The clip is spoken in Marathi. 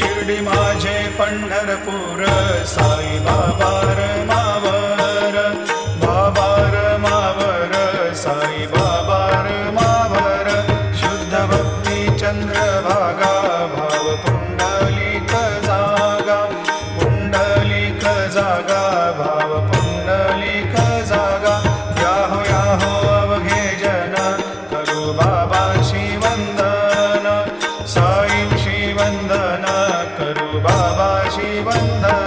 शिर्डी माझे पंढरपूर साई बाबा मावर बाबा मावर साई बाबा मावर शुद्ध भक्ती चंद्रभागा भाव पुंडलिक जागा भाव पुंडलिक जागा याहो अवघे जन करू बाबाशी वंदन साईंशी वंदन करू बाबाशी वंदन